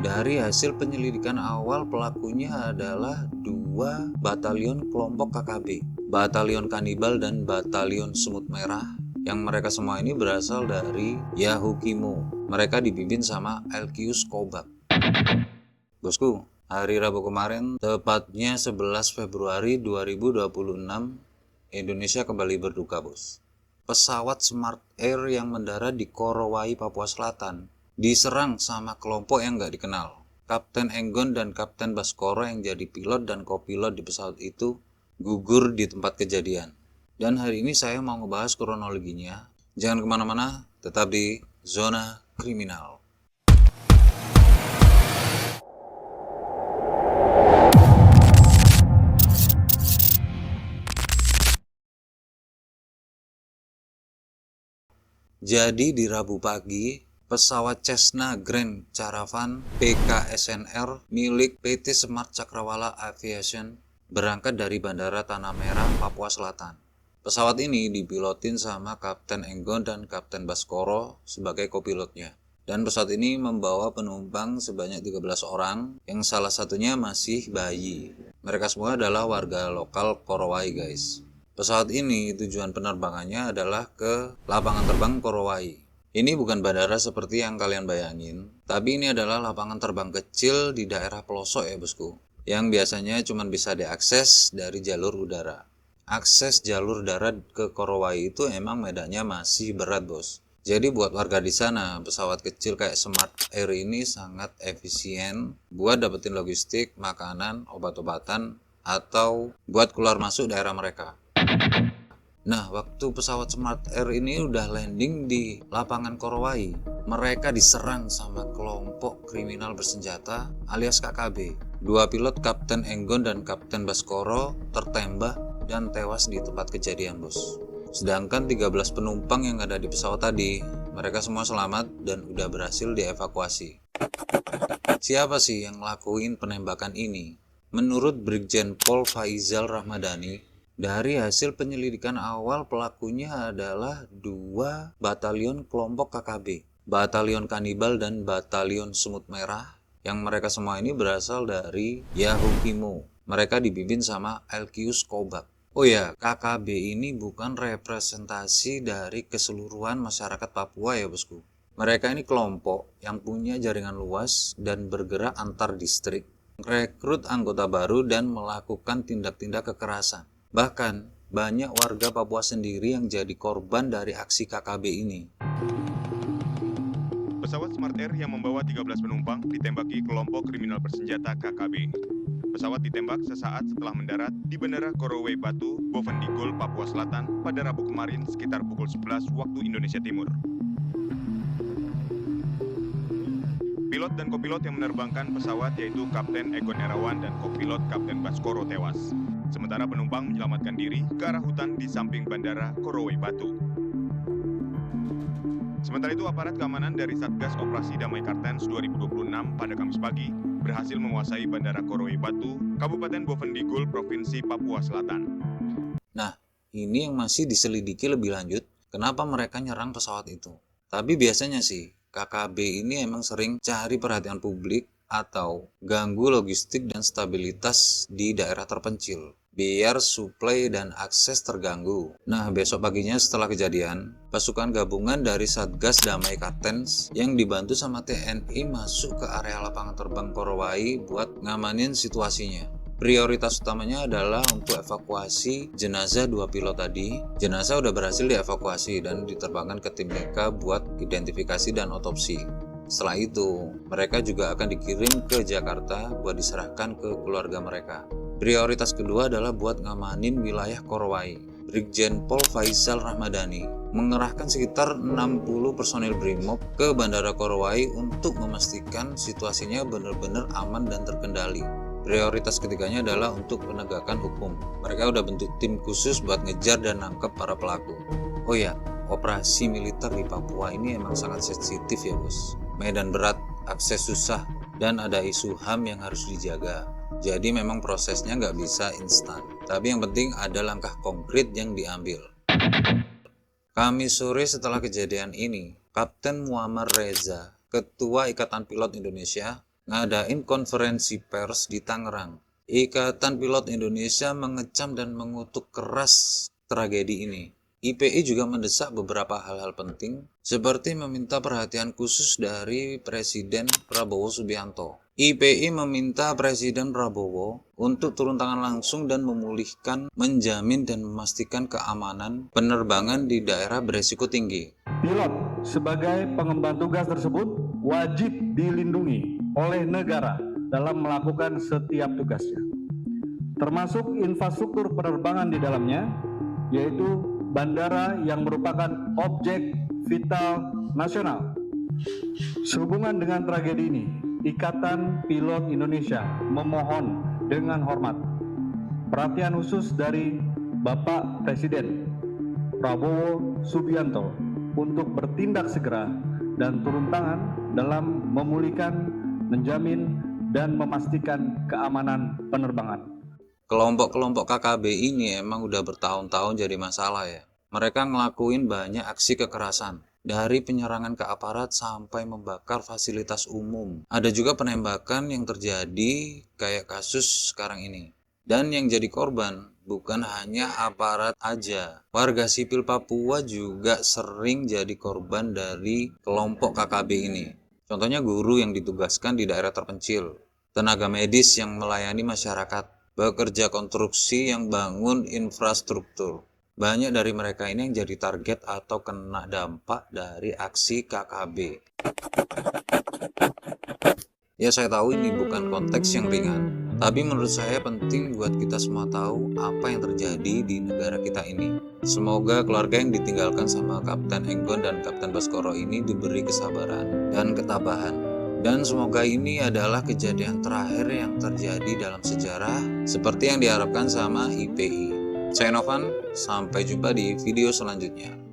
Dari hasil penyelidikan awal, pelakunya adalah dua batalion kelompok KKB, Batalion Kanibal dan Batalion Semut Merah, yang mereka semua ini berasal dari Yahukimo. Mereka dipimpin sama Elkius Kobak. Bosku, hari Rabu kemarin, tepatnya 11 Februari 2026, Indonesia kembali berduka, bos. Pesawat Smart Air yang mendarat di Korowai, Papua Selatan, diserang sama kelompok yang nggak dikenal. Kapten Enggon dan Kapten Baskoro yang jadi pilot dan kopilot di pesawat itu gugur di tempat kejadian. Dan hari ini saya mau ngebahas kronologinya. Jangan kemana-mana, tetap di Zona Kriminal. Jadi di Rabu pagi, pesawat Cessna Grand Caravan PKSNR milik PT Smart Cakrawala Aviation berangkat dari Bandara Tanah Merah, Papua Selatan. Pesawat ini dipilotin sama Kapten Enggon dan Kapten Baskoro sebagai kopilotnya. Dan pesawat ini membawa penumpang sebanyak 13 orang, yang salah satunya masih bayi. Mereka semua adalah warga lokal Korowai, guys. Pesawat ini tujuan penerbangannya adalah ke lapangan terbang Korowai. Ini bukan bandara seperti yang kalian bayangin, tapi ini adalah lapangan terbang kecil di daerah pelosok ya bosku, yang biasanya cuma bisa diakses dari jalur udara. Akses jalur darat ke Korowai itu emang medannya masih berat, bos. Jadi buat warga di sana, pesawat kecil kayak Smart Air ini sangat efisien buat dapetin logistik, makanan, obat-obatan, atau buat keluar masuk daerah mereka. Nah, waktu pesawat Smart Air ini udah landing di lapangan Korowai, mereka diserang sama kelompok kriminal bersenjata alias KKB. Dua pilot Kapten Enggon dan Kapten Baskoro tertembak dan tewas di tempat kejadian, bos. Sedangkan 13 penumpang yang ada di pesawat tadi, mereka semua selamat dan udah berhasil dievakuasi. Siapa sih yang ngelakuin penembakan ini? Menurut Brigjen Pol Faizal Rahmadani, dari hasil penyelidikan awal, pelakunya adalah dua batalion kelompok KKB, Batalion Kanibal dan Batalion Semut Merah, yang mereka semua ini berasal dari Yahukimo. Mereka dipimpin sama Elkius Kobak. Oh ya, KKB ini bukan representasi dari keseluruhan masyarakat Papua ya bosku. Mereka ini kelompok yang punya jaringan luas dan bergerak antar distrik, rekrut anggota baru dan melakukan tindak-tindak kekerasan. Bahkan, banyak warga Papua sendiri yang jadi korban dari aksi KKB ini. Pesawat Smart Air yang membawa 13 penumpang ditembaki kelompok kriminal bersenjata KKB. Pesawat ditembak sesaat setelah mendarat di Bandara Korowai Batu, Bovendigul, Papua Selatan pada Rabu kemarin sekitar pukul 11 waktu Indonesia Timur. Pilot dan kopilot yang menerbangkan pesawat yaitu Kapten Egon Erawan dan kopilot Kapten Baskoro tewas. Sementara penumpang menyelamatkan diri ke arah hutan di samping Bandara Korowai Batu. Sementara itu, aparat keamanan dari Satgas Operasi Damai Kartens 2026 pada Kamis pagi berhasil menguasai Bandara Korowai Batu, Kabupaten Bovendigul, Provinsi Papua Selatan. Nah, ini yang masih diselidiki lebih lanjut, kenapa mereka nyerang pesawat itu. Tapi biasanya sih, KKB ini emang sering cari perhatian publik atau ganggu logistik dan stabilitas di daerah terpencil, biar suplai dan akses terganggu. Nah, besok paginya setelah kejadian, pasukan gabungan dari Satgas Damai Kartens yang dibantu sama TNI masuk ke area lapangan terbang Korowai buat ngamanin situasinya. Prioritas utamanya adalah untuk evakuasi jenazah dua pilot tadi. Jenazah udah berhasil dievakuasi dan diterbangkan ke tim mereka buat identifikasi dan otopsi. Setelah itu, mereka juga akan dikirim ke Jakarta buat diserahkan ke keluarga mereka. Prioritas kedua adalah buat ngamanin wilayah Korowai. Brigjen Pol Faizal Rahmadani mengerahkan sekitar 60 personil BRIMOB ke Bandara Korowai untuk memastikan situasinya benar-benar aman dan terkendali. Prioritas ketiganya adalah untuk penegakan hukum. Mereka udah bentuk tim khusus buat ngejar dan nangkep para pelaku. Oh ya, operasi militer di Papua ini emang sangat sensitif ya bos. Medan berat, akses susah, dan ada isu HAM yang harus dijaga. Jadi memang prosesnya nggak bisa instan. Tapi yang penting ada langkah konkret yang diambil. Kamis sore setelah kejadian ini, Kapten Muammar Reza, Ketua Ikatan Pilot Indonesia, ngadain konferensi pers di Tangerang. Ikatan Pilot Indonesia mengecam dan mengutuk keras tragedi ini. IPI juga mendesak beberapa hal-hal penting, seperti meminta perhatian khusus dari Presiden Prabowo Subianto. IPI meminta Presiden Prabowo untuk turun tangan langsung dan memulihkan, menjamin dan memastikan keamanan penerbangan di daerah beresiko tinggi. Pilot sebagai pengemban tugas tersebut wajib dilindungi oleh negara dalam melakukan setiap tugasnya, termasuk infrastruktur penerbangan di dalamnya, yaitu bandara yang merupakan objek vital nasional. Sehubungan dengan tragedi ini, Ikatan Pilot Indonesia memohon dengan hormat perhatian khusus dari Bapak Presiden Prabowo Subianto untuk bertindak segera dan turun tangan dalam memulihkan, menjamin, dan memastikan keamanan penerbangan. Kelompok-kelompok KKB ini emang udah bertahun-tahun jadi masalah ya. Mereka ngelakuin banyak aksi kekerasan, dari penyerangan ke aparat sampai membakar fasilitas umum. Ada juga penembakan yang terjadi kayak kasus sekarang ini. Dan yang jadi korban bukan hanya aparat aja. Warga sipil Papua juga sering jadi korban dari kelompok KKB ini. Contohnya guru yang ditugaskan di daerah terpencil, tenaga medis yang melayani masyarakat, pekerja konstruksi yang bangun infrastruktur. Banyak dari mereka ini yang jadi target atau kena dampak dari aksi KKB. Ya, saya tahu ini bukan konteks yang ringan, tapi menurut saya penting buat kita semua tahu apa yang terjadi di negara kita ini. Semoga keluarga yang ditinggalkan sama Kapten Enggon dan Kapten Baskoro ini diberi kesabaran dan ketabahan. Dan semoga ini adalah kejadian terakhir yang terjadi dalam sejarah seperti yang diharapkan sama IPI. Saya Novan, sampai jumpa di video selanjutnya.